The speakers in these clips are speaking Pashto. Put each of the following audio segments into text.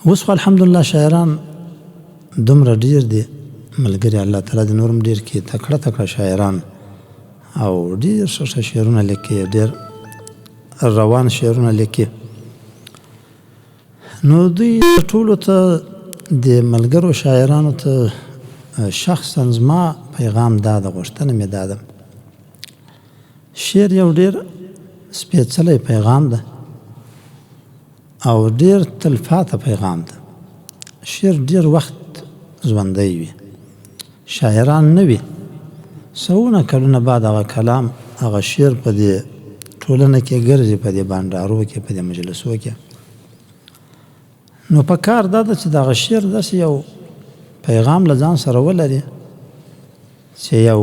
اوس خو الحمدلله شاعران دومره ډیر دي ملګري الله تعالی د نورم ډیر کې تکړه تکړه شاعران او ډیر ښه شعرونه لیکي ډیر روان شعرونه لیکي نو دوی ټولو ته د ملګرو شاعرانو ته شخصا زما پیغام دا د غوښتنه مې دا ده شعر یو ډیر سپېڅلی پیغام ده او ډیر تلپاته پیغام ده شعر ډیر وخت ژوندی وي شاعران نه وي سوونه کلونه بعد هغه کلام هغه شعر په دې ټولنه کې ګرځي په دې بانډارو کې په دې مجلسو کې نو په کار دا ده چې دغه شعر داسې یو پیغام له ځان سره ولري چې یو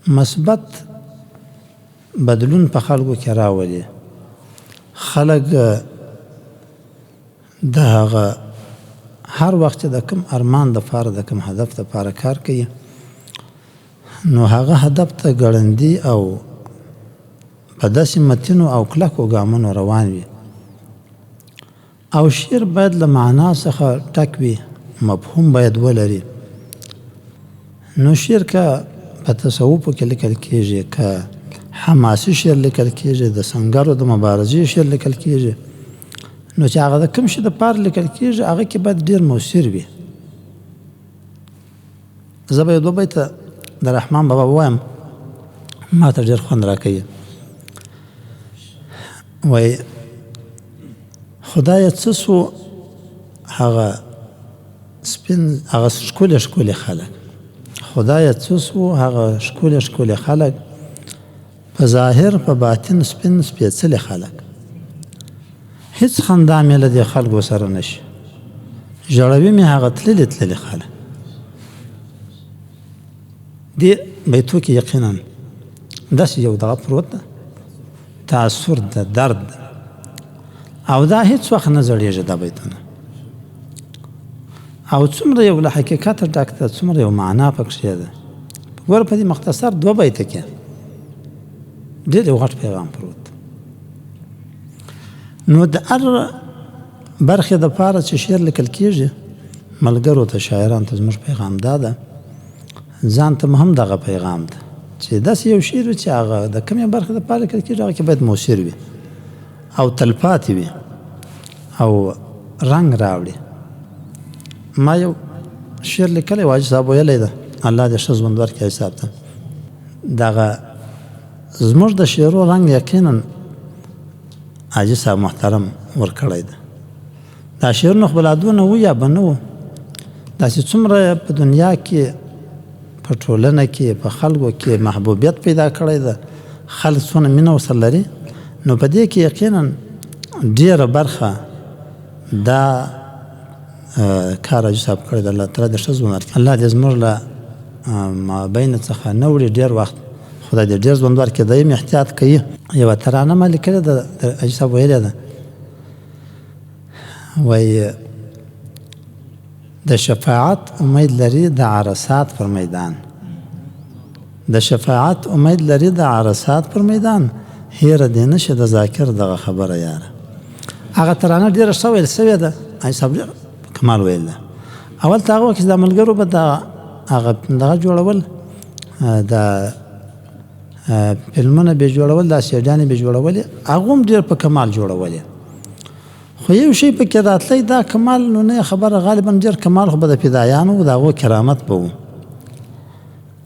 مثبت بدلون په خلکو کې راولي خلک د هغه هر وخت چې د کوم ارمان دپاره د کوم هدف دپاره کار کوي نو هغه هدف ته ګړندي او په داسې متینو او کلکو ګامونو روان وي او شعر باید له معنا څخه ټک وي مفهوم باید ولري نو شعر که په تصوفو کې لیکل کېږي که حماسي شعر لیکل کېږي د سنګرو د مبارزې شعر لیکل کېږي نو چې هغه د کوم شي دپاره لیکل کېږي هغه کې باید ډېر مؤثر وي زه به یو دوه بیته د رحمان بابا ووایم ما ته ډېر خوند راکوي وایي خدایه څه سو هغه سپین هغه ښکلي ښکلي خلک خدایه څه سو هغه ښکلي ښکلي خلک په ظاهر په باطن سپین سپېڅلي خلک هیڅ خندا مې له دې خلکو سره نشي ژړوي مې هغه تللي تللي خلک دې بیتو کې یقینا داسې یو دغه پروت ده تاثر ده درد ده او دا هیڅ وخت نه زړېږي دا بیتونه او څومره یو له حقیقته ډک ده څومره یو معنا پکښې ده ګوره په دې مختصر دوه بیته کې ډېر یو غټ پیغام پروت نو د هر برخې دپاره چې شعر لیکل کېږي ملګرو ته شاعرانو ته زموږ پیغام دا ده ځان ته هم دغه پیغام ده چې داسې یو شعر وي چې هغه د کومې برخې دپاره لیکل کېږي هغه کې باید مؤثر وي او تلپاتې وي او رنګ راوړي ما یو شعر لیکلی و حاجي صاحب ویلی ده الله دې ښه ژوند ورکړي حاجي صاحب ته دغه زموږ د شعرو رنګ یقینا حاجي صاحب محترم ورکړی ده دا شعرونه خو به لا دونه و یا به نه و داسې څومره په دنیا کې په ټولنه کې په خلکو کې محبوبیت پیدا کړی ده خلک څونه مینه ورسره لري نو په دې کې یقینا ډېره برخه دا کار حاجي صاحب کړی ده الله تعالی د ښه ژوند ورکړي الله دې زموږ له مابین څخه نه وړي ډېر وخت خدای دې ډېر ژوند ورکړي دایم احتیاط کوي یوه ترانه ما لیکلې ده د حاجي صاحب ویلې ده وایي د شفاعت امید لري د عرصات پر میدان د شفاعت امید لري د عرصات پر میدان هیره دې نشي د ذاکر دغه خبره یاره هغه ترانه ډېره ښه ویل سوې ده حاجي صاحب ډېر کمال ویل ده اول ته هغه وخت چې د ملګرو به هغه دغه جوړول د فلمونه به جوړول دا سیډیانې به جوړولې هغه هم ډېر په کمال جوړولې خو یو شی پکې راتلی دا کمال نو نه خبره غالبا ډېر کمال خو به د فدایانو د هغو کرامت به و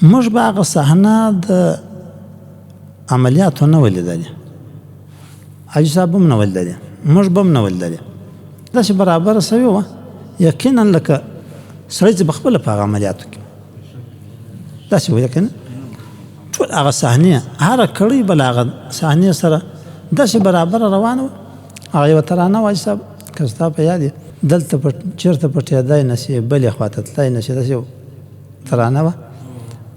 موږ به هغه صحنه د عملیاتو نه ولیدلې حاجي صاحب هم نه ولیدلې موږ به هم نه ولیدلې داسې برابره سوې وه یقینا لکه سړی چې به خپله په هغه عملیاتو کې داسې و یقینا ټول هغه صحنې هره کړۍ به له هغه صحنې سره داسې برابره روانه وه هغه یوه ترانه وه حاجي صاحب که ستا په یاد یې دلته چېرته پټېدی نسې بلې خواته تللی نسې داسې یو ترانه وه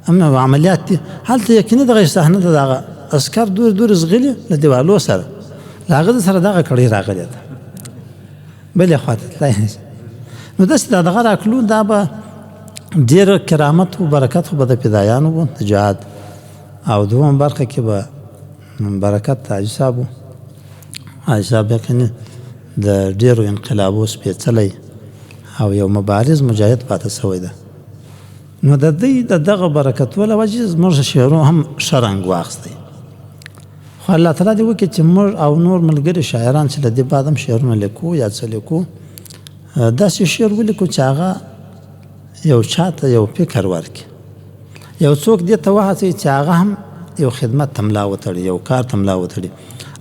اما عملیات دي هلته یقیني دغه صحنه ده دغه عسکر دور دور زغلي له دیوالو سره له هغه سره دغه کړۍ راغلې ده بلې خواته تللی نسې نو داسې د دغه راکلو دا به ډېر کرامت و برکت خو به د فدایانو و د جهاد او دوم برخه کې به برکت د حاجي صاحب و حاجي صاحب یقیني د ډیرو انقلابو سپېڅلی او یو مبارز مجاهد پاتې سوی ده. نو د دوی د دغه برکتو له وجې زموږ شعرونه هم ښه رنګ واخیستی. خو الله تعالی دې وکړي چې موږ او نور ملګري شاعران چې له دې بعد هم شعرونه لیکو یا څه لیکو، داسې شعر ولیکو چې هغه یو چاته یو فکر ورکړي، یو څوک دې ته وهڅوي چې هغه هم یو خدمت ته ملا وتړي، یو کار ته ملا وتړي.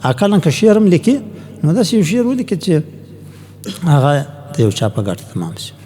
اقلا که شعر هم لیکي نو داسې یو شعر ولیکي چې هغه د یو چا په ګټه تمام شي.